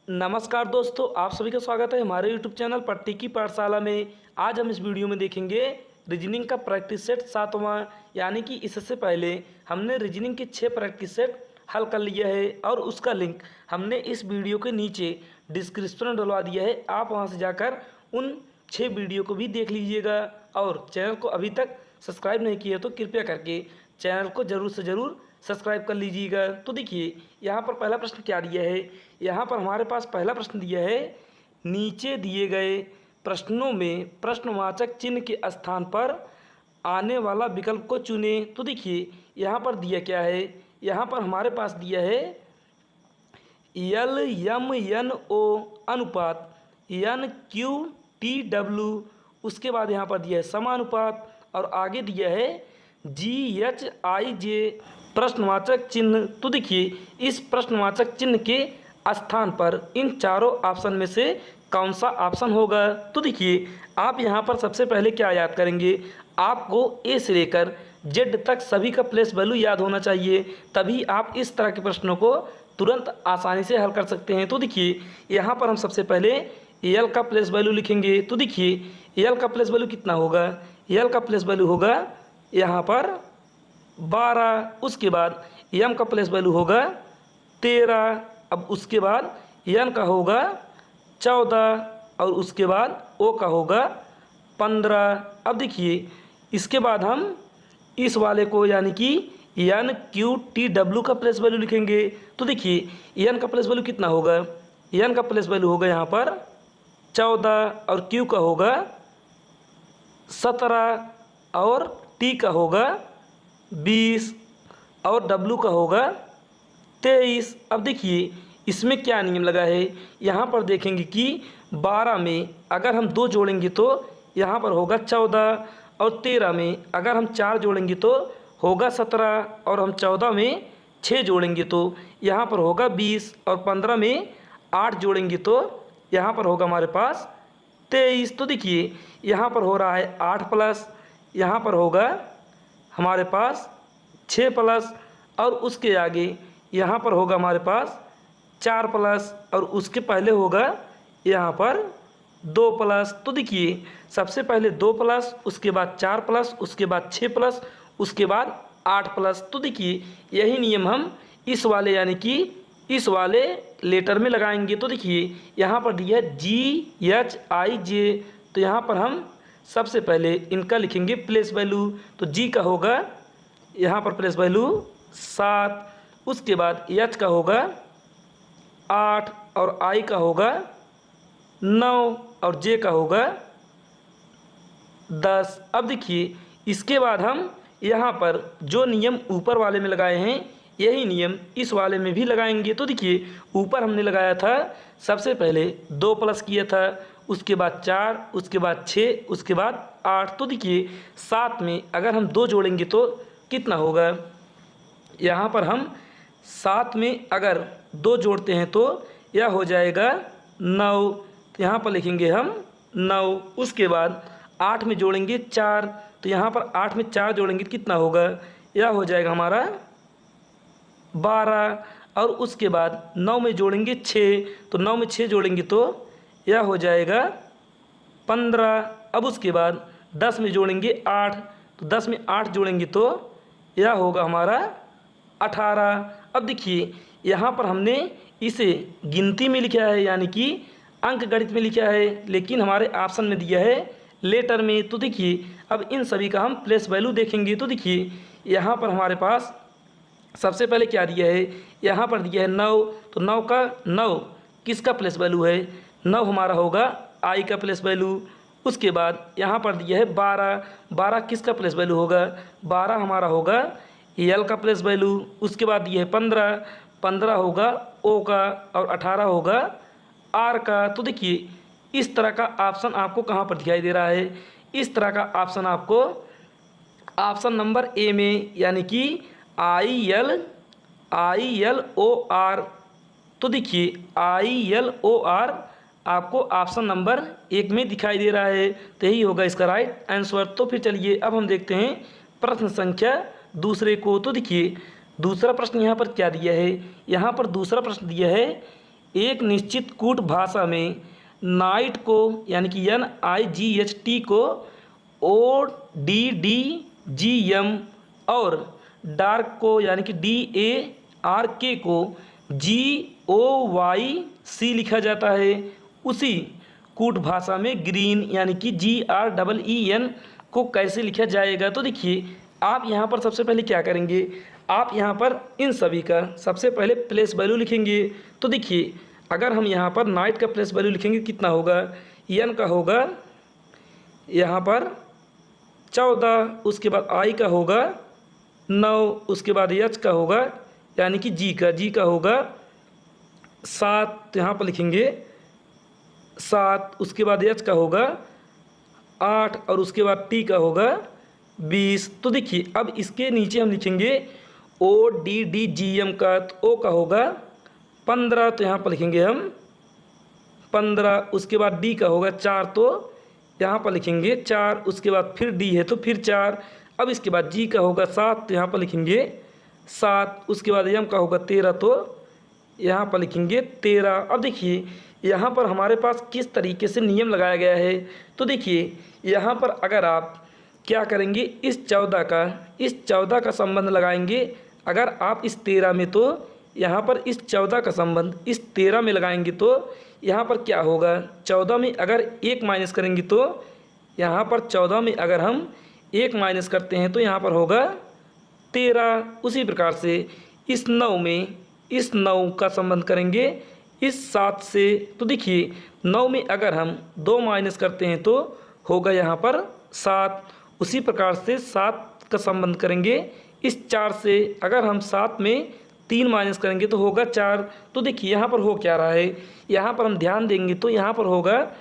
नमस्कार दोस्तों, आप सभी का स्वागत है हमारे यूट्यूब चैनल पट्टी की पाठशाला में। आज हम इस वीडियो में देखेंगे रीजनिंग का प्रैक्टिस सेट 7वां, यानी कि इससे पहले हमने रीजनिंग के 6 प्रैक्टिस सेट हल कर लिया है और उसका लिंक हमने इस वीडियो के नीचे डिस्क्रिप्शन में डलवा दिया है। आप वहां से जाकर उन 6 वीडियो को भी देख लीजिएगा और चैनल को अभी तक सब्सक्राइब नहीं किया तो कृपया करके चैनल को ज़रूर से ज़रूर सब्सक्राइब कर लीजिएगा। तो देखिए यहाँ पर पहला प्रश्न क्या दिया है। यहाँ पर हमारे पास पहला प्रश्न दिया है, नीचे दिए गए प्रश्नों में प्रश्नवाचक चिन्ह के स्थान पर आने वाला विकल्प को चुने। तो देखिए यहाँ पर दिया क्या है, यहाँ पर हमारे पास दिया है LMNO अनुपात NQTW, उसके बाद यहाँ पर दिया है समानुपात और आगे दिया है GHIJ प्रश्नवाचक चिन्ह। तो देखिए इस प्रश्नवाचक चिन्ह के स्थान पर इन चारों ऑप्शन में से कौन सा ऑप्शन होगा। तो देखिए आप यहाँ पर सबसे पहले क्या याद करेंगे, आपको ए से लेकर जेड तक सभी का प्लेस वैल्यू याद होना चाहिए, तभी आप इस तरह के प्रश्नों को तुरंत आसानी से हल कर सकते हैं। तो देखिए यहाँ पर हम सबसे पहले एल का प्लेस वैल्यू लिखेंगे। तो देखिए एल का प्लेस वैल्यू कितना होगा, एल का प्लेस वैल्यू होगा यहाँ पर 12, उसके बाद एम का प्लेस वैल्यू होगा 13, अब उसके बाद एन का होगा 14 और उसके बाद ओ का होगा 15। अब देखिए इसके बाद हम इस वाले को यानी कि NQTW का प्लेस वैल्यू लिखेंगे। तो देखिए एन का प्लेस वैल्यू कितना होगा, एन का प्लेस वैल्यू होगा यहाँ पर 14 और क्यू का होगा 17 और टी का होगा 20 और डब्लू का होगा 23। अब देखिए इसमें क्या नियम लगा है, यहाँ पर देखेंगे कि 12 में अगर हम 2 जोड़ेंगे तो यहाँ पर होगा 14 और 13 में अगर हम 4 जोड़ेंगे तो होगा 17 और हम 14 में 6 जोड़ेंगे तो यहाँ पर होगा 20 और 15 में 8 जोड़ेंगे तो यहाँ पर होगा हमारे पास 23। तो देखिए यहाँ पर हो रहा है 8 प्लस, यहाँ पर होगा हमारे पास 6 प्लस और उसके आगे यहाँ पर होगा हमारे पास 4 प्लस और उसके पहले होगा यहाँ पर 2 प्लस। तो देखिए सबसे पहले 2 प्लस, उसके बाद 4 प्लस, उसके बाद 6 प्लस, उसके बाद 8 प्लस। तो देखिए यही नियम हम इस वाले यानी कि इस वाले लेटर में लगाएंगे। तो देखिए यहाँ पर दिया है GHIJ, तो यहाँ पर हम सबसे पहले इनका लिखेंगे प्लेस वैल्यू। तो जी का होगा यहाँ पर प्लेस वैल्यू 7, उसके बाद एच का होगा 8 और आई का होगा 9 और जे का होगा 10। अब देखिए इसके बाद हम यहाँ पर जो नियम ऊपर वाले में लगाए हैं यही नियम इस वाले में भी लगाएंगे। तो देखिए ऊपर हमने लगाया था सबसे पहले 2 प्लस किया था, उसके बाद 4, उसके बाद 6, उसके बाद 8। तो देखिए 7 में अगर हम 2 जोड़ेंगे तो कितना होगा, यहाँ पर हम 7 में अगर 2 जोड़ते हैं तो यह हो जाएगा 9, यहाँ पर लिखेंगे हम 9। उसके बाद 8 में जोड़ेंगे 4, तो यहाँ पर 8 में 4 जोड़ेंगे कितना होगा, यह हो जाएगा हमारा 12 और उसके बाद 9 में जोड़ेंगे 6, तो 9 में 6 जोड़ेंगे तो यह हो जाएगा 15। अब उसके बाद 10 में जोड़ेंगे 8, तो 10 में 8 जोड़ेंगे तो यह होगा हमारा 18। अब देखिए यहाँ पर हमने इसे गिनती में लिखा है यानी कि अंक गणित में लिखा है, लेकिन हमारे ऑप्शन में दिया है लेटर में। तो देखिए अब इन सभी का हम प्लेस वैल्यू देखेंगे। तो देखिए यहाँ पर हमारे पास सबसे पहले क्या दिया है, यहाँ पर दिया है 9, तो 9 का 9 किसका प्लेस वैल्यू है, 9 हमारा होगा आई का प्लेस वैल्यू। उसके बाद यहाँ पर दिया है 12, 12 किसका प्लेस वैल्यू होगा, 12 हमारा होगा एल का प्लेस वैल्यू। उसके बाद दिया है 15, 15 होगा ओ का और 18 होगा आर का। तो देखिए इस तरह का ऑप्शन आपको कहाँ पर दिखाई दे रहा है, इस तरह का ऑप्शन आपको ऑप्शन नंबर ए में यानी कि ILOR। तो देखिए ILOR आपको ऑप्शन नंबर 1 में दिखाई दे रहा है, तो यही होगा इसका राइट आंसर। तो फिर चलिए अब हम देखते हैं प्रश्न संख्या दूसरे को। तो देखिए दूसरा प्रश्न यहाँ पर क्या दिया है, यहाँ पर दूसरा प्रश्न दिया है एक निश्चित कूट भाषा में नाइट को यानी कि NIGHT को ODDGM और डार्क को यानी कि DARK को GOYC लिखा जाता है। उसी कूट भाषा में ग्रीन यानी कि GREEN को कैसे लिखा जाएगा? तो देखिए आप यहाँ पर सबसे पहले क्या करेंगे, आप यहाँ पर इन सभी का सबसे पहले प्लेस वैल्यू लिखेंगे। तो देखिए अगर हम यहाँ पर नाइट का प्लेस वैल्यू लिखेंगे कितना होगा, एन का होगा यहाँ पर 14, उसके बाद आई का होगा 9, उसके बाद एच का होगा यानी कि जी का होगा 7, तो यहाँ पर लिखेंगे 7, उसके बाद एच का होगा 8 और उसके बाद टी का होगा 20। तो देखिए अब इसके नीचे हम लिखेंगे ODDGM का, तो ओ का होगा 15, तो यहाँ पर लिखेंगे हम 15, उसके बाद डी का होगा 4, तो यहाँ पर लिखेंगे 4, उसके बाद फिर डी है तो फिर 4, अब इसके बाद जी का होगा 7, तो यहाँ पर लिखेंगे 7, उसके बाद एम का होगा 13, तो यहाँ पर लिखेंगे 13। अब देखिए यहाँ पर हमारे पास किस तरीके से नियम लगाया गया है। तो देखिए यहाँ पर अगर आप क्या करेंगे, इस 14 का संबंध लगाएंगे। अगर आप इस 13 में, तो यहाँ पर इस 14 का संबंध इस 13 में लगाएंगे तो यहाँ पर क्या होगा, 14 में अगर 1 माइनस करेंगे तो यहाँ पर 14 में अगर हम 1 माइनस करते हैं तो यहाँ पर होगा 13। उसी प्रकार से इस 9 में इस 9 का संबंध करेंगे इस 7 से। तो देखिए 9 में अगर हम 2 माइनस करते हैं तो होगा यहाँ पर 7। उसी प्रकार से 7 का संबंध करेंगे इस 4 से। अगर हम 7 में 3 माइनस करेंगे तो होगा 4। तो देखिए यहाँ पर हो क्या रहा है, यहाँ पर हम ध्यान देंगे तो यहाँ पर होगा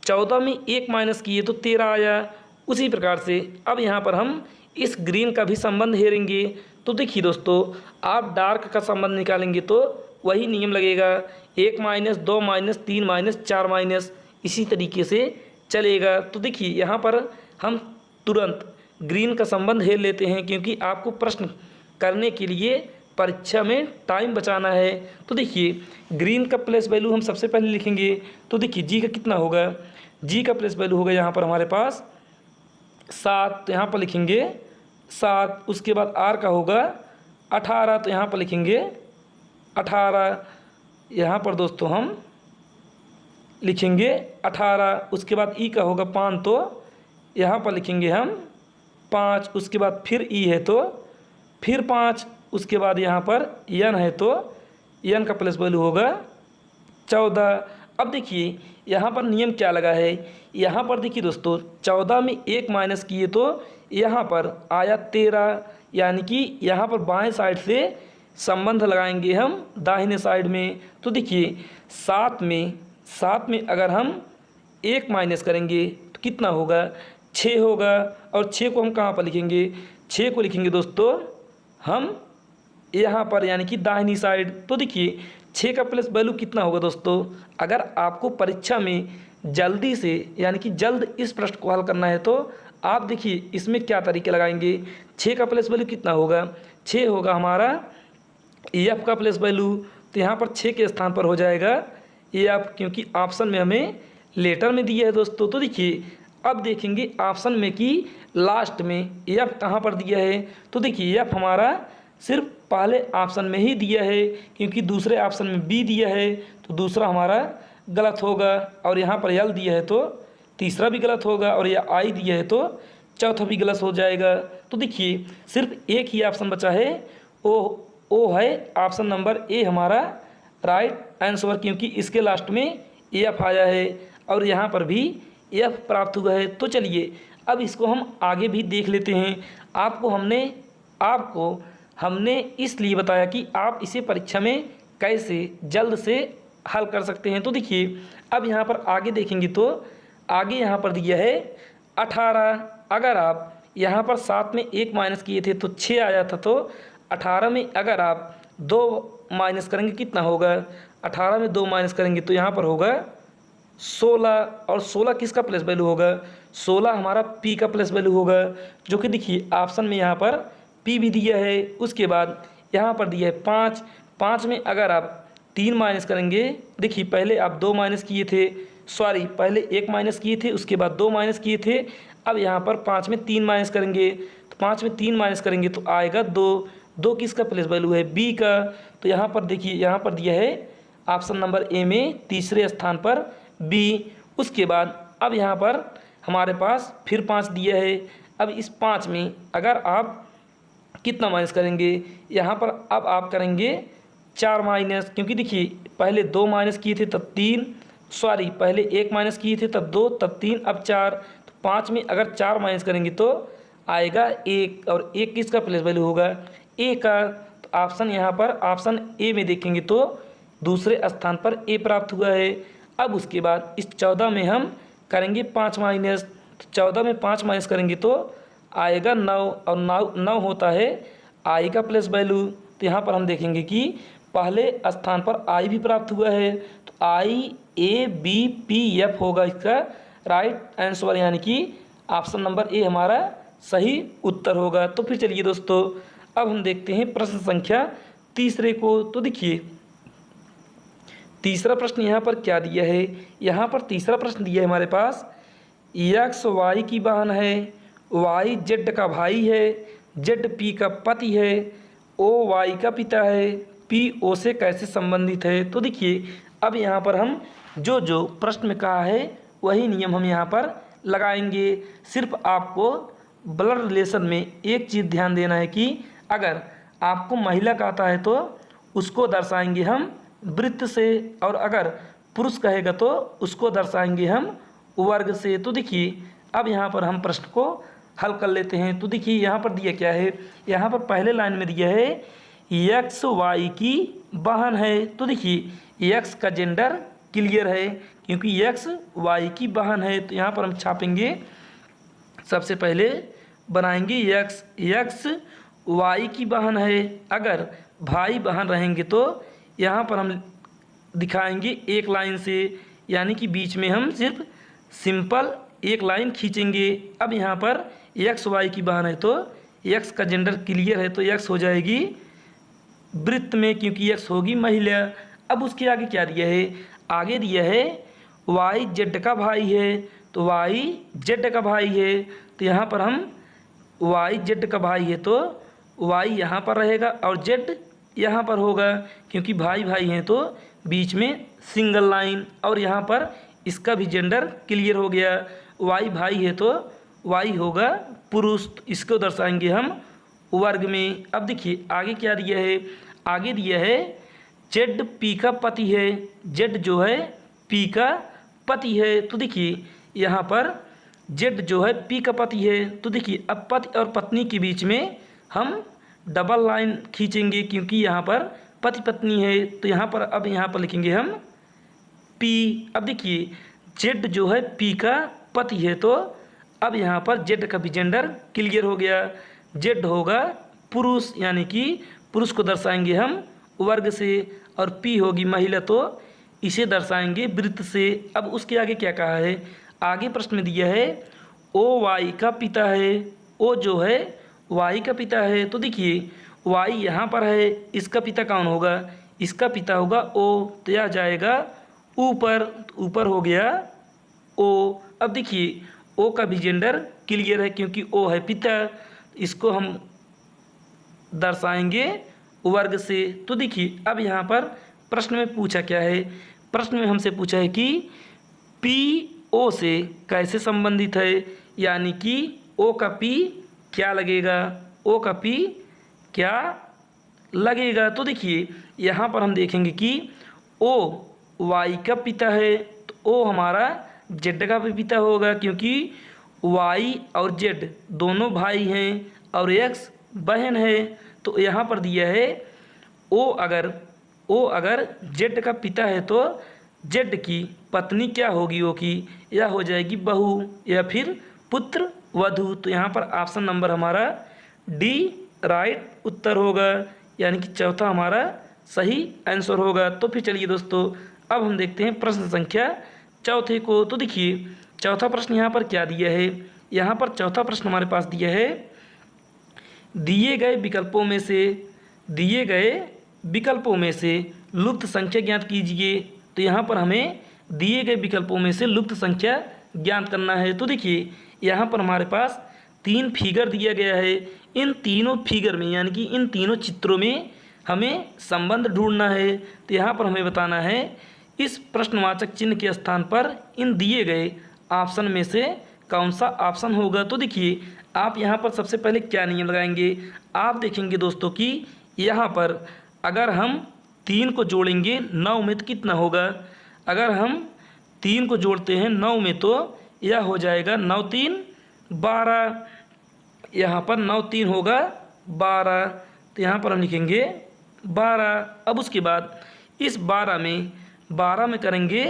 14 में 1 माइनस किए तो 13 आया। उसी प्रकार से अब यहाँ पर हम इस ग्रीन का भी संबंध हेरेंगे। तो देखिए दोस्तों आप डार्क का संबंध निकालेंगे तो वही नियम लगेगा, 1 माइनस 2 माइनस 3 माइनस 4 माइनस, इसी तरीके से चलेगा। तो देखिए यहाँ पर हम तुरंत ग्रीन का संबंध हेर लेते हैं क्योंकि आपको प्रश्न करने के लिए परीक्षा में टाइम बचाना है। तो देखिए ग्रीन का प्लेस वैल्यू हम सबसे पहले लिखेंगे। तो देखिए जी का कितना होगा, जी का प्लेस वैल्यू होगा यहाँ पर हमारे पास 7, तो यहाँ पर लिखेंगे 7। उसके बाद आर का होगा 18, तो यहाँ पर लिखेंगे 18। यहाँ पर दोस्तों हम लिखेंगे 18। उसके बाद ई का होगा 5, तो यहाँ पर लिखेंगे हम 5। उसके बाद फिर ई है तो फिर 5। उसके बाद यहाँ पर एन है तो एन का प्लेस वैल्यू होगा 14। अब देखिए यहाँ पर नियम क्या लगा है, यहाँ पर देखिए दोस्तों 14 में 1 माइनस किए तो यहाँ पर आया 13, यानी कि यहाँ पर बाएं साइड से संबंध लगाएंगे हम दाहिने साइड में। तो देखिए 7 में अगर हम 1 माइनस करेंगे तो कितना होगा, 6 होगा। और 6 को हम कहाँ पर लिखेंगे, 6 को लिखेंगे दोस्तों हम यहाँ पर यानी कि दाहिनी साइड। तो देखिए 6 का प्लस वैल्यू कितना होगा दोस्तों, अगर आपको परीक्षा में जल्दी से यानी कि जल्द इस प्रश्न को हल करना है तो आप देखिए इसमें क्या तरीके लगाएंगे। 6 का प्लस वैल्यू कितना होगा, 6 होगा हमारा एफ का प्लस वैल्यू, तो यहाँ पर 6 के स्थान पर हो जाएगा एफ, क्योंकि ऑप्शन में हमें लेटर में दिया है दोस्तों। तो देखिए अब देखेंगे ऑप्शन में कि लास्ट में एफ कहाँ पर दिया है। तो देखिए एफ हमारा सिर्फ पहले ऑप्शन में ही दिया है, क्योंकि दूसरे ऑप्शन में बी दिया है तो दूसरा हमारा गलत होगा, और यहाँ पर एल दिया है तो तीसरा भी गलत होगा, और यह आई दिया है तो चौथा भी गलत हो जाएगा। तो देखिए सिर्फ एक ही ऑप्शन बचा है, ओ है ऑप्शन नंबर ए हमारा राइट आंसर, क्योंकि इसके लास्ट में एफ आया है और यहाँ पर भी एफ प्राप्त हुआ है। तो चलिए अब इसको हम आगे भी देख लेते हैं। आपको हमने इसलिए बताया कि आप इसे परीक्षा में कैसे जल्द से हल कर सकते हैं। तो देखिए अब यहाँ पर आगे देखेंगे तो आगे यहाँ पर दिया है 18। अगर आप यहाँ पर 7 में 1 माइनस किए थे तो 6 आया था, तो 18 में अगर आप 2 माइनस करेंगे कितना होगा, 18 में 2 माइनस करेंगे तो यहाँ पर होगा 16। और 16 किसका प्लस वैल्यू होगा, 16 हमारा पी का प्लस वैल्यू होगा, जो कि देखिए ऑप्शन में यहाँ पर पी भी दिया है। उसके बाद यहाँ पर दिया है 5 में अगर आप 3 माइनस करेंगे, देखिए पहले आप 2 माइनस किए थे, सॉरी पहले 1 माइनस किए थे, उसके बाद 2 माइनस किए थे। अब यहाँ पर 5 में 3 माइनस करेंगे, तो 5 में 3 माइनस करेंगे तो आएगा 2। 2 किसका प्लेस वैल्यू है? बी का। तो यहाँ पर देखिए, यहाँ पर दिया है ऑप्शन नंबर ए में तीसरे स्थान पर बी। उसके बाद अब यहाँ पर हमारे पास फिर 5 दिया है। अब इस 5 में अगर आप कितना माइनस करेंगे, यहाँ पर अब आप करेंगे 4 माइनस, क्योंकि देखिए पहले 2 माइनस किए थे तब 3, सॉरी पहले 1 माइनस किए थे तब 2, तब 3, अब 4। तो 5 में अगर 4 माइनस करेंगे तो आएगा 1, और 1 किसका प्लेस वैल्यू होगा? ए का। तो ऑप्शन यहाँ पर ऑप्शन ए में देखेंगे तो दूसरे स्थान पर ए प्राप्त हुआ है। अब उसके बाद इस 14 में हम करेंगे 5 माइनस, तो 14 में 5 माइनस करेंगे तो आएगा 9, और 9 होता है आई का प्लेस वैल्यू। तो यहाँ पर हम देखेंगे कि पहले स्थान पर आई भी प्राप्त हुआ है, तो आई ए बी पी एफ होगा इसका राइट आंसर, यानी कि ऑप्शन नंबर ए हमारा सही उत्तर होगा। तो फिर चलिए दोस्तों, अब हम देखते हैं प्रश्न संख्या तीसरे को। तो देखिए तीसरा प्रश्न यहाँ पर क्या दिया है, यहाँ पर तीसरा प्रश्न दिया है हमारे पास, एक्स वाई की बहन है, वाई जेड का भाई है, जेड पी का पति है, ओ वाई का पिता है, पी ओ से कैसे संबंधित है। तो देखिए अब यहाँ पर हम जो जो प्रश्न में कहा है वही नियम हम यहाँ पर लगाएंगे। सिर्फ आपको ब्लड रिलेशन में एक चीज़ ध्यान देना है कि अगर आपको महिला कहता है तो उसको दर्शाएंगे हम वृत्त से, और अगर पुरुष कहेगा तो उसको दर्शाएंगे हम वर्ग से। तो देखिए अब यहाँ पर हम प्रश्न को हल कर लेते हैं। तो देखिए यहाँ पर दिया क्या है, यहाँ पर पहले लाइन में दिया है एक्स वाई की बहन है। तो देखिए एक्स का जेंडर क्लियर है क्योंकि एक्स वाई की बहन है। तो यहाँ पर हम छापेंगे, सबसे पहले बनाएंगे एक्स, एक्स वाई की बहन है। अगर भाई बहन रहेंगे तो यहाँ पर हम दिखाएंगे एक लाइन से, यानी कि बीच में हम सिर्फ सिंपल एक लाइन खींचेंगे। अब यहाँ पर एक्स वाई की बहन है तो एक्स का जेंडर क्लियर है, तो एक्स हो जाएगी वृत्त में क्योंकि एक्स होगी महिला। अब उसके आगे क्या दिया है, आगे दिया है वाई जेड का भाई है, तो वाई जेड का भाई है। तो यहाँ पर हम वाई जेड का भाई है तो वाई यहाँ पर रहेगा और जेड यहाँ पर होगा, क्योंकि भाई भाई हैं तो बीच में सिंगल लाइन। और यहाँ पर इसका भी जेंडर क्लियर हो गया, वाई भाई है तो वाई होगा पुरुष, तो इसको दर्शाएंगे हम वर्ग में। अब देखिए आगे क्या दिया है, आगे दिया है जेड पी का पति है, जेड जो है पी का पति है। तो देखिए यहाँ पर जेड जो है पी का पति है, तो देखिए अब पति और पत्नी के बीच में हम डबल लाइन खींचेंगे क्योंकि यहाँ पर पति पत्नी है। तो यहाँ पर अब यहाँ पर लिखेंगे हम पी। अब देखिए जेड जो है पी का पति है, तो अब यहाँ पर जेड का भी जेंडर क्लियर हो गया, जेड होगा पुरुष, यानी कि पुरुष को दर्शाएंगे हम वर्ग से, और पी होगी महिला तो इसे दर्शाएंगे वृत्त से। अब उसके आगे क्या कहा है, आगे प्रश्न में दिया है ओ वाई का पिता है, ओ जो है वाई का पिता है। तो देखिए वाई यहाँ पर है, इसका पिता कौन होगा, इसका पिता होगा ओ, तो यह जाएगा ऊपर, ऊपर हो गया ओ। अब देखिए ओ का भी जेंडर क्लियर है क्योंकि ओ है पिता, इसको हम दर्शाएंगे वर्ग से। तो देखिए अब यहाँ पर प्रश्न में पूछा क्या है, प्रश्न में हमसे पूछा है कि पी ओ से कैसे संबंधित है, यानी कि ओ का पी क्या लगेगा, ओ का पी क्या लगेगा। तो देखिए यहाँ पर हम देखेंगे कि ओ वाई का पिता है, तो ओ हमारा जेड का भी पिता होगा क्योंकि वाई और जेड दोनों भाई हैं और एक्स बहन है। तो यहाँ पर दिया है ओ अगर जेड का पिता है तो जेड की पत्नी क्या होगी, ओ की यह हो जाएगी बहू या फिर पुत्र वधू। तो यहाँ पर ऑप्शन नंबर हमारा डी राइट उत्तर होगा, यानी कि चौथा हमारा सही आंसर होगा। तो फिर चलिए दोस्तों, अब हम देखते हैं प्रश्न संख्या चौथे को। तो देखिए चौथा प्रश्न यहाँ पर क्या दिया है, यहाँ पर चौथा प्रश्न हमारे पास दिया है दिए गए विकल्पों में से लुप्त संख्या ज्ञात कीजिए। तो यहाँ पर हमें दिए गए विकल्पों में से लुप्त संख्या ज्ञात करना है। तो देखिए यहाँ पर हमारे पास 3 फिगर दिया गया है। इन तीनों फिगर में यानी कि इन तीनों चित्रों में हमें संबंध ढूंढना है। तो यहाँ पर हमें बताना है इस प्रश्नवाचक चिन्ह के स्थान पर इन दिए गए ऑप्शन में से कौन सा ऑप्शन होगा। तो देखिए आप यहाँ पर सबसे पहले क्या नियम लगाएंगे। आप देखेंगे दोस्तों कि यहाँ पर अगर हम 3 को जोड़ेंगे 9 में तो कितना होगा। अगर हम 3 को जोड़ते हैं 9 में तो यह हो जाएगा 9 3 12। यहाँ पर 9 3 होगा 12। तो यहाँ पर हम लिखेंगे 12। अब उसके बाद इस 12 में करेंगे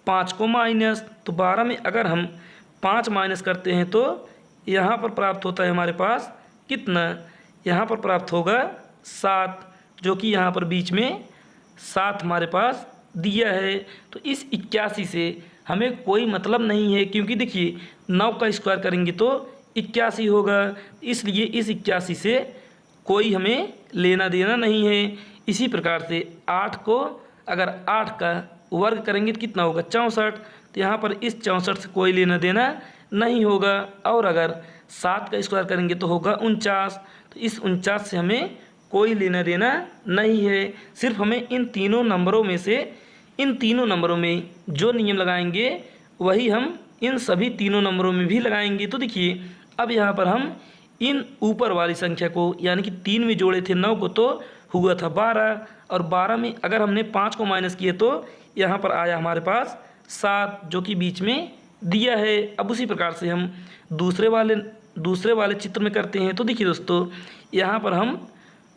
5 को माइनस। तो 12 में अगर हम 5 माइनस करते हैं तो यहाँ पर प्राप्त होता है हमारे पास कितना। यहाँ पर प्राप्त होगा 7, जो कि यहाँ पर बीच में 7 हमारे पास दिया है। तो इस 81 से हमें कोई मतलब नहीं है, क्योंकि देखिए 9 का स्क्वायर करेंगे तो 81 होगा। इसलिए इस 81 से कोई हमें लेना देना नहीं है। इसी प्रकार से 8 को अगर 8 का वर्ग करेंगे तो कितना होगा 64। तो यहाँ पर इस 64 से कोई लेना देना नहीं होगा। और अगर 7 का स्क्वायर करेंगे तो होगा 49। तो इस 49 से हमें कोई लेना देना नहीं है। सिर्फ हमें इन तीनों नंबरों में जो नियम लगाएंगे वही हम इन सभी तीनों नंबरों में भी लगाएंगे। तो देखिए अब यहाँ पर हम इन ऊपर वाली संख्या को यानी कि 3 में जोड़े थे 9 को तो हुआ था 12, और 12 में अगर हमने 5 को माइनस किए तो यहाँ पर आया हमारे पास 7, जो कि बीच में दिया है। अब उसी प्रकार से हम दूसरे वाले चित्र में करते हैं। तो देखिए दोस्तों यहाँ पर हम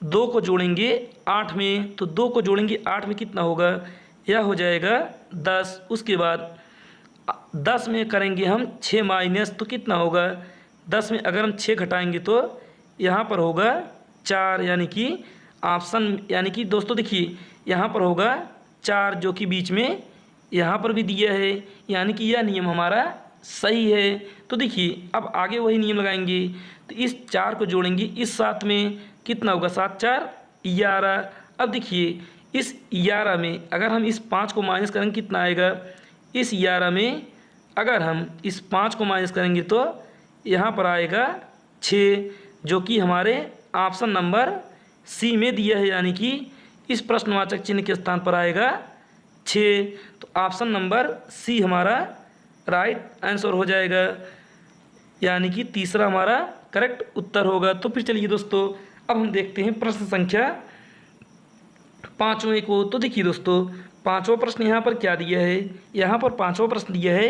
2 को जोड़ेंगे 8 में। तो 2 को जोड़ेंगे 8 में कितना होगा, यह हो जाएगा 10। उसके बाद 10 में करेंगे हम 6 माइनस तो कितना होगा। 10 में अगर हम 6 घटाएंगे तो यहाँ पर होगा 4, यानी कि ऑप्शन यानी कि दोस्तों देखिए यहाँ पर होगा 4, जो कि बीच में यहाँ पर भी दिया है, यानी कि यह नियम हमारा सही है। तो देखिए अब आगे वही नियम लगाएंगे। तो इस 4 को जोड़ेंगे इस 7 में कितना होगा 7 4 11। अब देखिए इस 11 में अगर हम इस 5 को माइनस करेंगे कितना आएगा। इस 11 में अगर हम इस 5 को माइनस करेंगे तो यहाँ पर आएगा 6, जो कि हमारे ऑप्शन नंबर सी में दिया है, यानी कि इस प्रश्नवाचक चिन्ह के स्थान पर आएगा 6। तो ऑप्शन नंबर सी हमारा राइट आंसर हो जाएगा, यानी कि तीसरा हमारा करेक्ट उत्तर होगा। तो फिर चलिए दोस्तों अब हम देखते हैं प्रश्न संख्या 5वें को। तो देखिए दोस्तों 5वां प्रश्न यहाँ पर क्या दिया है। यहाँ पर 5वां प्रश्न दिया है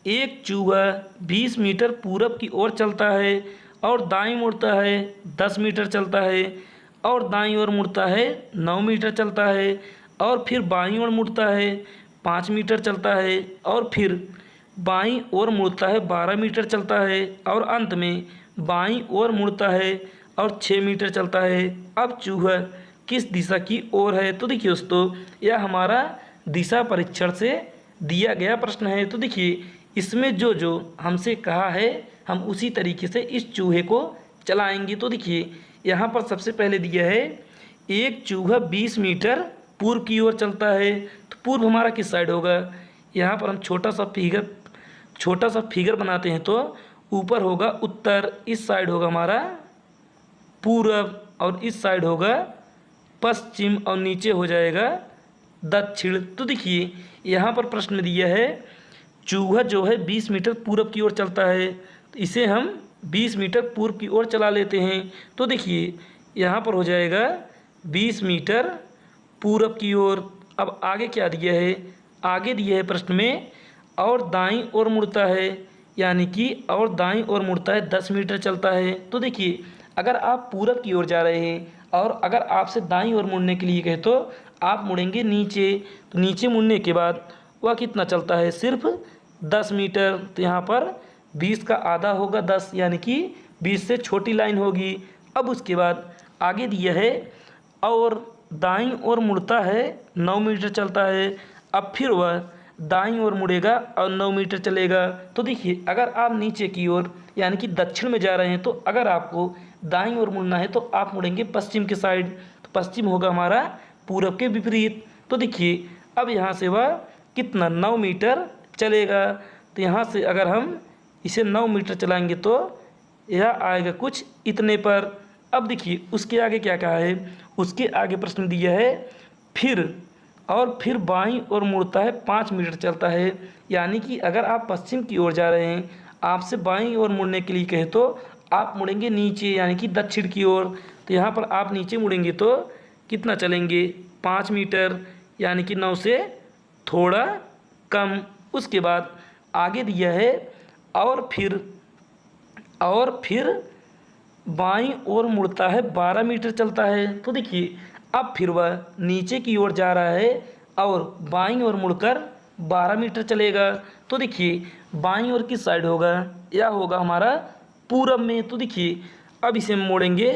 एक चूहा 20 मीटर पूरब की ओर चलता है और दाईं मुड़ता है 10 मीटर चलता है, और दाईं ओर मुड़ता है 9 मीटर चलता है, और फिर बाईं ओर मुड़ता है 5 मीटर चलता है, और फिर बाईं ओर मुड़ता है 12 मीटर चलता है, और अंत में बाईं ओर मुड़ता है और 6 मीटर चलता है। अब चूहा किस दिशा की ओर है। तो देखिए दोस्तों यह हमारा दिशा परीक्षण से दिया गया प्रश्न है। तो देखिए इसमें जो जो हमसे कहा है हम उसी तरीके से इस चूहे को चलाएंगे। तो देखिए यहाँ पर सबसे पहले दिया है एक चूहा 20 मीटर पूर्व की ओर चलता है। तो पूर्व हमारा किस साइड होगा। यहाँ पर हम छोटा सा फिगर बनाते हैं तो ऊपर होगा उत्तर, इस साइड होगा हमारा पूरब, और इस साइड होगा पश्चिम, और नीचे हो जाएगा दक्षिण। तो देखिए यहाँ पर प्रश्न में दिया है चूहा जो है 20 मीटर पूरब की ओर चलता है, तो इसे हम 20 मीटर पूर्व की ओर चला लेते हैं। तो देखिए यहाँ पर हो जाएगा 20 मीटर पूरब की ओर। अब आगे क्या दिया है, आगे दिया है प्रश्न में और दाईं ओर मुड़ता है, यानी कि और दाईं ओर मुड़ता है 10 मीटर चलता है। तो देखिए अगर आप पूरब की ओर जा रहे हैं और अगर आपसे दाईं ओर मुड़ने के लिए कहे तो आप मुड़ेंगे नीचे। तो नीचे मुड़ने के बाद वह कितना चलता है, सिर्फ 10 मीटर। तो यहाँ पर 20 का आधा होगा 10, यानी कि 20 से छोटी लाइन होगी। अब उसके बाद आगे दिया है और दाईं ओर मुड़ता है 9 मीटर चलता है। अब फिर वह दाईं ओर मुड़ेगा और 9 मीटर चलेगा। तो देखिए अगर आप नीचे की ओर यानी कि दक्षिण में जा रहे हैं तो अगर आपको दाईं ओर मुड़ना है तो आप मुड़ेंगे पश्चिम के साइड। तो पश्चिम होगा हमारा पूरब के विपरीत। तो देखिए अब यहाँ से वह कितना 9 मीटर चलेगा। तो यहाँ से अगर हम इसे 9 मीटर चलाएंगे तो यह आएगा कुछ इतने पर। अब देखिए उसके आगे क्या कहा है, उसके आगे प्रश्न दिया है फिर बाईं ओर मुड़ता है 5 मीटर चलता है। यानी कि अगर आप पश्चिम की ओर जा रहे हैं, आपसे बाईं ओर मुड़ने के लिए कहे तो आप मुड़ेंगे नीचे यानी कि दक्षिण की ओर। तो यहाँ पर आप नीचे मुड़ेंगे तो कितना चलेंगे 5 मीटर यानी कि 9 से थोड़ा कम। उसके बाद आगे दिया है और फिर बाईं ओर मुड़ता है 12 मीटर चलता है। तो देखिए अब फिर वह नीचे की ओर जा रहा है और बाईं ओर मुड़कर 12 मीटर चलेगा। तो देखिए बाईं ओर किस साइड होगा, यह होगा हमारा पूरब में। तो देखिए अब इसे हम मोड़ेंगे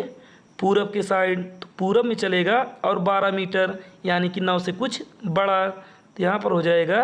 पूरब के साइड, तो पूरब में चलेगा और 12 मीटर यानी कि 9 से कुछ बड़ा। तो यहाँ पर हो जाएगा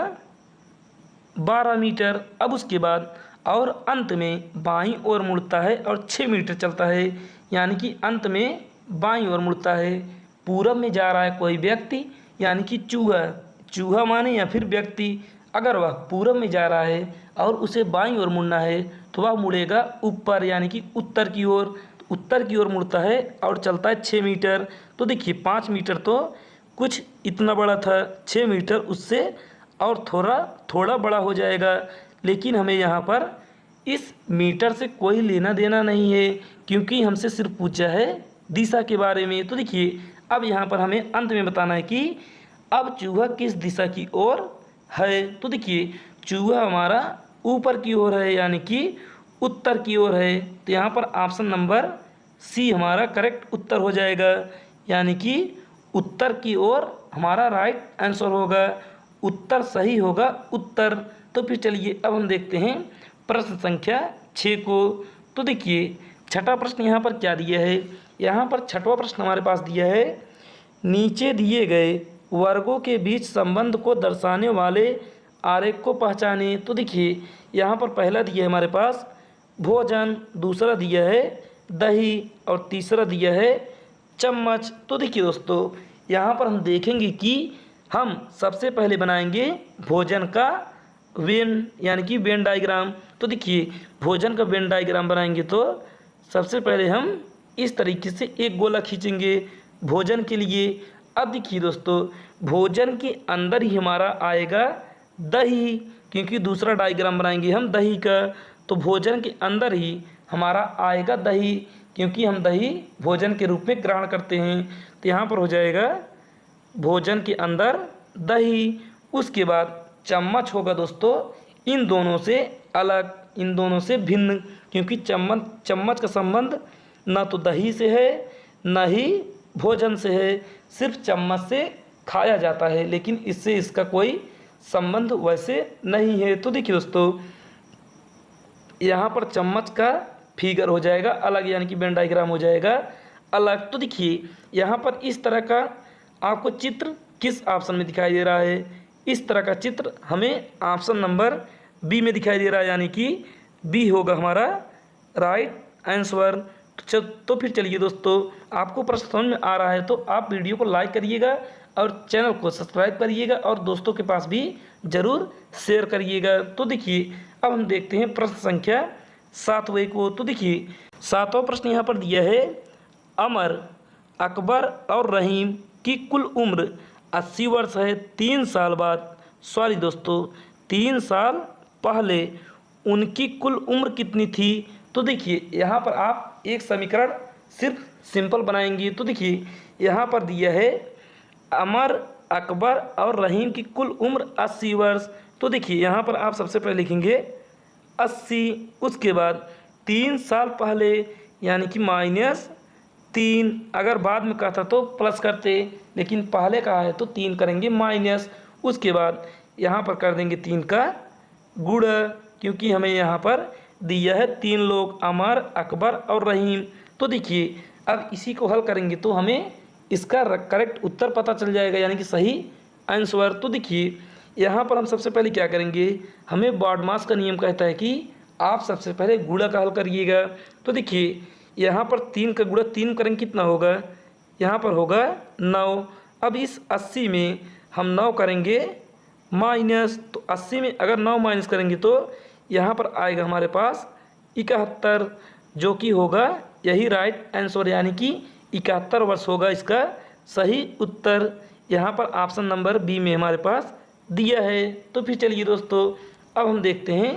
12 मीटर। अब उसके बाद और अंत में बाईं ओर मुड़ता है और 6 मीटर चलता है। यानी कि अंत में बाईं ओर मुड़ता है, पूरब में जा रहा है कोई व्यक्ति यानी कि चूहा माने या फिर व्यक्ति। अगर वह पूरब में जा रहा है और उसे बाईं ओर मुड़ना है तो वह मुड़ेगा ऊपर यानी कि उत्तर की ओर। उत्तर की ओर मुड़ता है और चलता है 6 मीटर। तो देखिए 5 मीटर तो कुछ इतना बड़ा था, 6 मीटर उससे और थोड़ा बड़ा हो जाएगा। लेकिन हमें यहाँ पर इस मीटर से कोई लेना देना नहीं है, क्योंकि हमसे सिर्फ पूछा है दिशा के बारे में। तो देखिए अब यहाँ पर हमें अंत में बताना है कि अब चूहा किस दिशा की ओर है। तो देखिए चूहा हमारा ऊपर की ओर है यानी कि उत्तर की ओर है। तो यहाँ पर ऑप्शन नंबर सी हमारा करेक्ट उत्तर हो जाएगा, यानी कि उत्तर की ओर हमारा राइट आंसर होगा। उत्तर सही होगा उत्तर। तो फिर चलिए अब हम देखते हैं प्रश्न संख्या 6 को। तो देखिए छठा प्रश्न यहाँ पर क्या दिया है, यहाँ पर छठवां प्रश्न हमारे पास दिया है नीचे दिए गए वर्गों के बीच संबंध को दर्शाने वाले आरेख को पहचाने। तो देखिए यहाँ पर पहला दिया है हमारे पास भोजन, दूसरा दिया है दही और तीसरा दिया है चम्मच। तो देखिए दोस्तों यहाँ पर हम देखेंगे कि हम सबसे पहले बनाएंगे भोजन का वेन यानी कि वेन डायग्राम। तो देखिए भोजन का वेन डायग्राम बनाएंगे तो सबसे पहले हम इस तरीके से एक गोला खींचेंगे भोजन के लिए। अब देखिए दोस्तों भोजन के अंदर ही हमारा आएगा दही, क्योंकि दूसरा डायग्राम बनाएंगे हम दही का, तो भोजन के अंदर ही हमारा आएगा दही, क्योंकि हम दही भोजन के रूप में ग्रहण करते हैं। तो यहाँ पर हो जाएगा भोजन के अंदर दही। उसके बाद चम्मच होगा दोस्तों इन दोनों से अलग, इन दोनों से भिन्न, क्योंकि चम्मच का संबंध ना तो दही से है ना ही भोजन से है, सिर्फ चम्मच से खाया जाता है, लेकिन इससे इसका कोई संबंध वैसे नहीं है। तो देखिए दोस्तों यहाँ पर चम्मच का फिगर हो जाएगा अलग, यानी कि वेन डायग्राम हो जाएगा अलग। तो देखिए यहाँ पर इस तरह का आपको चित्र किस ऑप्शन में दिखाई दे रहा है, इस तरह का चित्र हमें ऑप्शन नंबर बी में दिखाई दे रहा है, यानी कि बी होगा हमारा राइट आंसर। तो फिर चलिए दोस्तों आपको प्रश्न समझ में आ रहा है तो आप वीडियो को लाइक करिएगा और चैनल को सब्सक्राइब करिएगा और दोस्तों के पास भी ज़रूर शेयर करिएगा। तो देखिए अब हम देखते हैं प्रश्न संख्या 7वें को। तो देखिए 7वां प्रश्न यहाँ पर दिया है अमर, अकबर और रहीम की कुल उम्र 80 वर्ष है। 3 साल बाद, सॉरी दोस्तों 3 साल पहले उनकी कुल उम्र कितनी थी। तो देखिए यहाँ पर आप एक समीकरण सिर्फ सिंपल बनाएंगे। तो देखिए यहाँ पर दिया है अमर, अकबर और रहीम की कुल उम्र 80 वर्ष। तो देखिए यहाँ पर आप सबसे पहले लिखेंगे 80, उसके बाद 3 साल पहले यानी कि -3, अगर बाद में कहा था तो प्लस करते, लेकिन पहले कहा है तो 3 करेंगे माइनस। उसके बाद यहाँ पर कर देंगे 3 का गुणा, क्योंकि हमें यहाँ पर दिया है 3 लोग अमर, अकबर और रहीम। तो देखिए अब इसी को हल करेंगे तो हमें इसका करेक्ट उत्तर पता चल जाएगा, यानी कि सही आंसर। तो देखिए यहाँ पर हम सबसे पहले क्या करेंगे, हमें बॉडमास का नियम कहता है कि आप सबसे पहले गुणा का हल करिएगा। तो देखिए यहाँ पर 3 का गुणा 3 करेंगे कितना होगा, यहाँ पर होगा 9। अब इस 80 में हम 9 करेंगे माइनस, तो 80 में अगर 9 माइनस करेंगे तो यहाँ पर आएगा हमारे पास 71, जो कि होगा यही राइट आंसर, यानी कि 71 वर्ष होगा इसका सही उत्तर। यहाँ पर ऑप्शन नंबर बी में हमारे पास दिया है। तो फिर चलिए दोस्तों, अब हम देखते हैं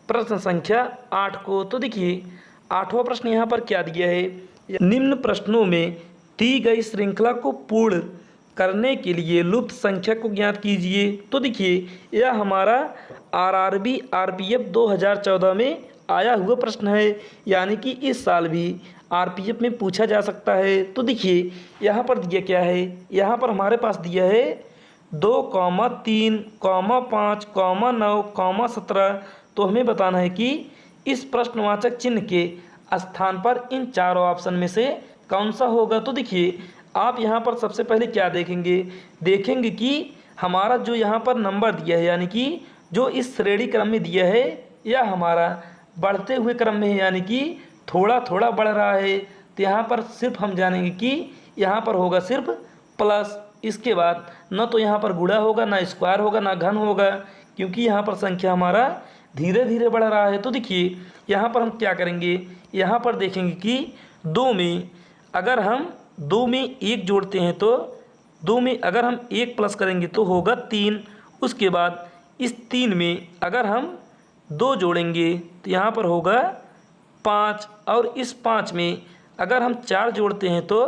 प्रश्न संख्या 8 को। तो देखिए 8वां प्रश्न यहाँ पर क्या दिया है, निम्न प्रश्नों में दी गई श्रृंखला को पूर्ण करने के लिए लुप्त संख्या को ज्ञात कीजिए। तो देखिए यह हमारा आरआरबी आरपीएफ 2014 में आया हुआ प्रश्न है, यानी कि इस साल भी आरपीएफ में पूछा जा सकता है। तो देखिए यहाँ पर दिया क्या है, यहाँ पर हमारे पास दिया है 2, 3, 5, 9, 17। तो हमें बताना है कि इस प्रश्नवाचक चिन्ह के स्थान पर इन चारों ऑप्शन में से कौन सा होगा। तो देखिए आप यहाँ पर सबसे पहले क्या देखेंगे कि हमारा जो यहाँ पर नंबर दिया है, यानी कि जो इस श्रेणी क्रम में दिया है, यह हमारा बढ़ते हुए क्रम में है, यानी कि थोड़ा थोड़ा बढ़ रहा है। तो यहाँ पर सिर्फ हम जानेंगे कि यहाँ पर होगा सिर्फ प्लस, इसके बाद न तो यहाँ पर गुणा होगा, ना स्क्वायर होगा, ना घन होगा, क्योंकि यहाँ पर संख्या हमारा धीरे धीरे बढ़ रहा है। तो देखिए यहाँ पर हम क्या करेंगे, यहाँ पर देखेंगे कि 2 में अगर हम 2 में 1 जोड़ते हैं तो 2 में अगर हम 1 प्लस करेंगे तो होगा 3। उसके बाद इस 3 में अगर हम 2 जोड़ेंगे तो यहाँ पर होगा 5, और इस 5 में अगर हम 4 जोड़ते हैं तो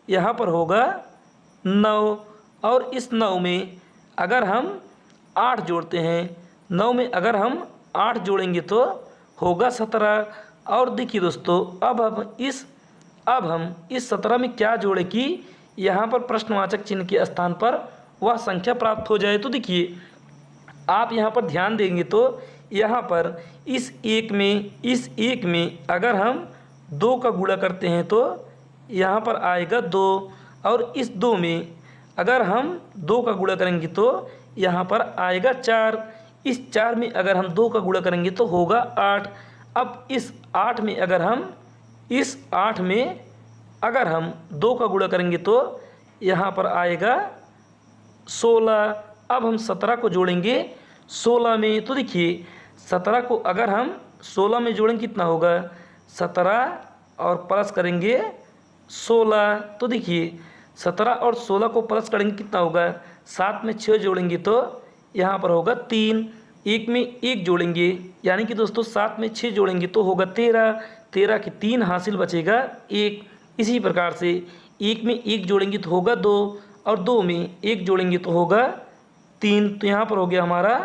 यहाँ पर होगा 9, और इस 9 में अगर हम 8 जोड़ते हैं, 9 में अगर हम 8 जोड़ेंगे तो होगा 17। और देखिए दोस्तों अब हम इस 17 में क्या जोड़े कि यहाँ पर प्रश्नवाचक चिन्ह के स्थान पर वह संख्या प्राप्त हो जाए। तो देखिए आप यहाँ पर ध्यान देंगे तो यहाँ पर इस एक में अगर हम 2 का गुणा करते हैं तो यहाँ पर आएगा 2, और इस 2 में अगर हम 2 का गुणा करेंगे तो यहाँ पर आएगा 4, इस 4 में अगर हम 2 का गुणा करेंगे तो होगा 8। अब इस 8 में अगर हम 2 का गुणा करेंगे तो यहाँ पर आएगा 16। अब हम 17 को जोड़ेंगे 16 में, तो देखिए 17 को अगर हम 16 में जोड़ेंगे कितना होगा, 17 और प्लस करेंगे 16। तो देखिए 17 और 16 को प्लस करेंगे कितना होगा, 7 में 6 जोड़ेंगे तो यहाँ पर होगा 3, 1 में 1 जोड़ेंगे, यानी कि दोस्तों 7 में 6 जोड़ेंगे तो होगा 13, 13 के 3 हासिल बचेगा 1। इसी प्रकार से 1 में 1 जोड़ेंगे तो होगा 2, और 2 में 1 जोड़ेंगे तो होगा 3। तो यहाँ पर हो गया हमारा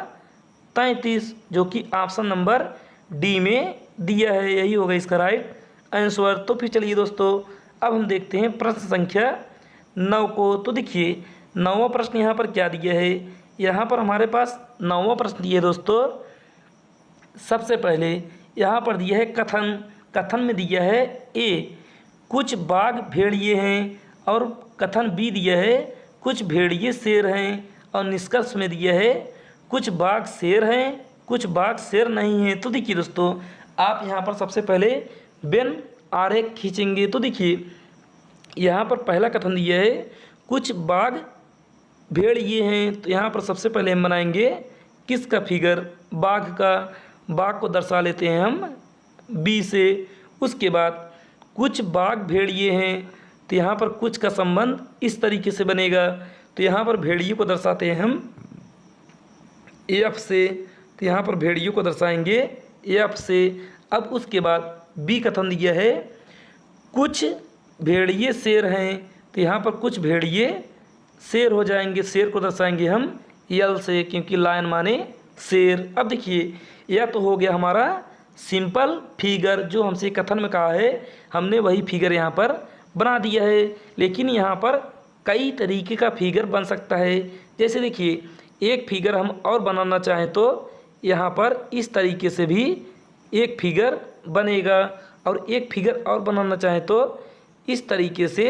33, जो कि ऑप्शन नंबर डी में दिया है, यही होगा इसका राइट आंसर। तो फिर चलिए दोस्तों अब हम देखते हैं प्रश्न संख्या 9 को। तो देखिए 9वां प्रश्न यहाँ पर क्या दिया है, यहाँ पर हमारे पास 9वां प्रश्न दिया है दोस्तों। सबसे पहले यहाँ पर दिया है कथन में दिया है ए, कुछ बाघ भेड़िए हैं, और कथन बी दिया है कुछ भेड़िए शेर हैं, और निष्कर्ष में दिया है कुछ बाघ शेर हैं, कुछ बाघ शेर नहीं हैं। तो देखिए दोस्तों आप यहाँ पर सबसे पहले वेन आरेख खींचेंगे। तो देखिए यहाँ पर पहला कथन दिया है कुछ बाघ भेड़िए हैं, तो यहाँ पर सबसे पहले हम बनाएंगे किसका फिगर, बाघ का। बाघ को दर्शा लेते हैं हम बी से। उसके बाद कुछ बाघ भेड़िए हैं, तो यहाँ पर कुछ का संबंध इस तरीके से बनेगा, तो यहाँ पर भेड़ियों को दर्शाते हैं हम एफ से, तो यहाँ पर भेड़ियों को दर्शाएंगे एफ से। अब उसके बाद बी कथन दिया है कुछ भेड़िए शेर हैं, तो यहाँ पर कुछ भेड़िए शेर हो जाएंगे, शेर को दर्शाएंगे हम यल से, क्योंकि लायन माने शेर। अब देखिए यह तो हो गया हमारा सिंपल फिगर, जो हमसे कथन में कहा है हमने वही फिगर यहाँ पर बना दिया है। लेकिन यहाँ पर कई तरीके का फिगर बन सकता है। जैसे देखिए एक फिगर हम और बनाना चाहें तो यहाँ पर इस तरीके से भी एक फिगर बनेगा, और एक फिगर और बनाना चाहें तो इस तरीके से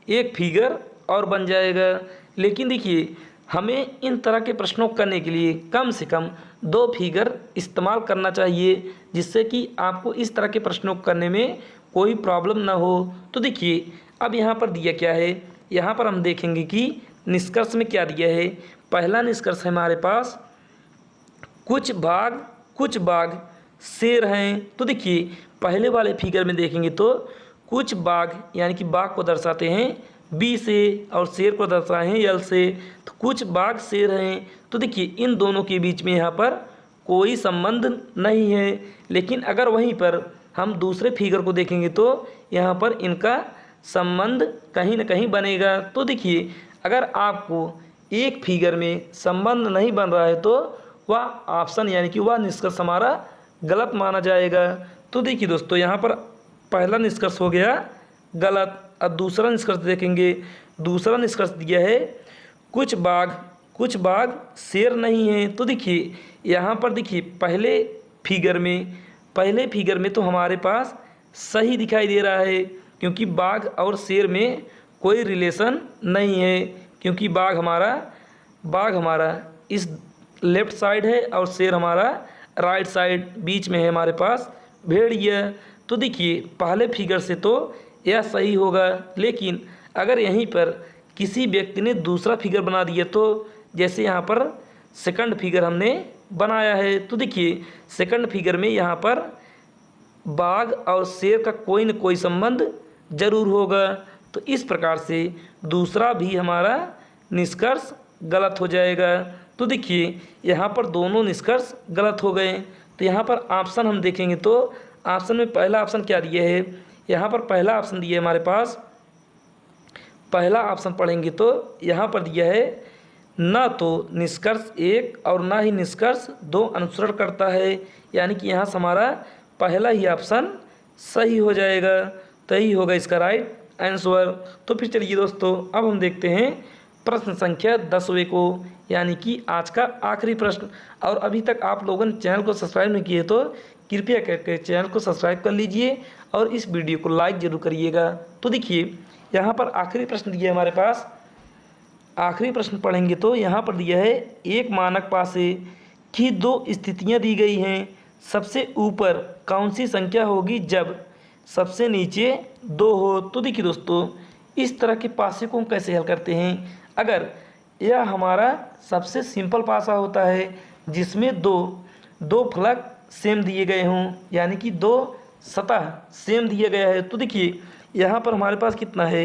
एक फिगर और बन जाएगा। लेकिन देखिए हमें इन तरह के प्रश्नों करने के लिए कम से कम 2 फिगर इस्तेमाल करना चाहिए, जिससे कि आपको इस तरह के प्रश्नों करने में कोई प्रॉब्लम ना हो। तो देखिए अब यहाँ पर दिया क्या है, यहाँ पर हम देखेंगे कि निष्कर्ष में क्या दिया है। पहला निष्कर्ष है हमारे पास कुछ बाघ शेर हैं। तो देखिए पहले वाले फिगर में देखेंगे तो कुछ बाघ यानी कि बाघ को दर्शाते हैं बी से और शेर को दर्शाए हैं एल से। तो कुछ बाघ शेर हैं। तो देखिए इन दोनों के बीच में यहाँ पर कोई संबंध नहीं है। लेकिन अगर वहीं पर हम दूसरे फिगर को देखेंगे तो यहाँ पर इनका संबंध कहीं ना कहीं बनेगा। तो देखिए अगर आपको एक फिगर में संबंध नहीं बन रहा है तो वह ऑप्शन यानी कि वह निष्कर्ष हमारा गलत माना जाएगा। तो देखिए दोस्तों यहाँ पर पहला निष्कर्ष हो गया गलत। अब दूसरा निष्कर्ष देखेंगे। दूसरा निष्कर्ष दिया है कुछ बाघ शेर नहीं है। तो देखिए यहाँ पर देखिए पहले फिगर में तो हमारे पास सही दिखाई दे रहा है, क्योंकि बाघ और शेर में कोई रिलेशन नहीं है, क्योंकि बाघ हमारा इस लेफ़्ट साइड है और शेर हमारा राइट साइड, बीच में है हमारे पास भेड़िया। तो देखिए पहले फिगर से तो यह सही होगा। लेकिन अगर यहीं पर किसी व्यक्ति ने दूसरा फिगर बना दिया, तो जैसे यहाँ पर सेकंड फिगर हमने बनाया है, तो देखिए सेकंड फिगर में यहाँ पर बाघ और शेर का कोई न कोई संबंध जरूर होगा। तो इस प्रकार से दूसरा भी हमारा निष्कर्ष गलत हो जाएगा। तो देखिए यहाँ पर दोनों निष्कर्ष गलत हो गए। तो यहाँ पर ऑप्शन हम देखेंगे तो ऑप्शन में पहला ऑप्शन क्या दिया है। यहाँ पर पहला ऑप्शन दिया है हमारे पास, पहला ऑप्शन पढ़ेंगे तो यहाँ पर दिया है न तो निष्कर्ष 1 और न ही निष्कर्ष 2 अनुसरण करता है, यानी कि यहाँ से हमारा पहला ही ऑप्शन सही हो जाएगा। तो यही होगा इसका राइट आंसर। तो फिर चलिए दोस्तों अब हम देखते हैं प्रश्न संख्या 10वें को, यानी कि आज का आखिरी प्रश्न। और अभी तक आप लोगों ने चैनल को सब्सक्राइब नहीं किए तो कृपया करके चैनल को सब्सक्राइब कर लीजिए और इस वीडियो को लाइक ज़रूर करिएगा। तो देखिए यहाँ पर आखिरी प्रश्न दिया है हमारे पास। आखिरी प्रश्न पढ़ेंगे तो यहाँ पर दिया है एक मानक पासे की 2 स्थितियाँ दी गई हैं। सबसे ऊपर कौन सी संख्या होगी जब सबसे नीचे 2 हो। तो देखिए दोस्तों इस तरह के पासे को हम कैसे हल करते हैं। अगर यह हमारा सबसे सिंपल पासा होता है जिसमें दो फलक सेम दिए गए हों, यानी कि 2 सतह सेम दिया गया है। तो देखिए यहाँ पर हमारे पास कितना है,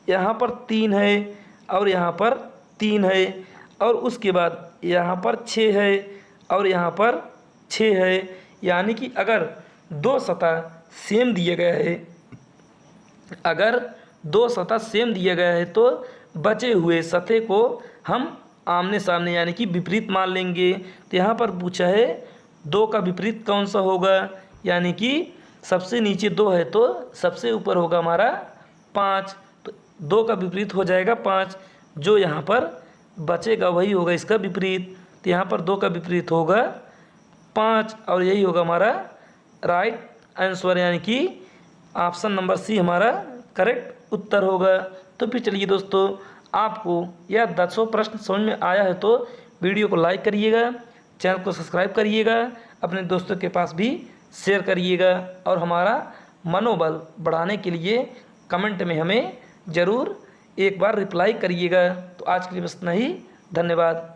यहाँ पर 3 है और यहाँ पर 3 है, और उसके बाद यहाँ पर 6 है और यहाँ पर 6 है। यानी कि अगर 2 सतह सेम दिया गया है, अगर 2 सतह सेम दिया गया है तो बचे हुए सतह को हम आमने सामने यानी कि विपरीत मान लेंगे। तो यहाँ पर पूछा है 2 का विपरीत कौन सा होगा, यानी कि सबसे नीचे 2 है तो सबसे ऊपर होगा हमारा 5। तो 2 का विपरीत हो जाएगा 5, जो यहाँ पर बचेगा वही होगा इसका विपरीत। तो यहाँ पर 2 का विपरीत होगा 5 और यही होगा हमारा राइट आंसर, यानी कि ऑप्शन नंबर सी हमारा करेक्ट उत्तर होगा। तो फिर चलिए दोस्तों आपको यह 10 प्रश्न समझ में आया है तो वीडियो को लाइक करिएगा, चैनल को सब्सक्राइब करिएगा, अपने दोस्तों के पास भी शेयर करिएगा और हमारा मनोबल बढ़ाने के लिए कमेंट में हमें ज़रूर एक बार रिप्लाई करिएगा। तो आज के लिए बस इतना ही, धन्यवाद।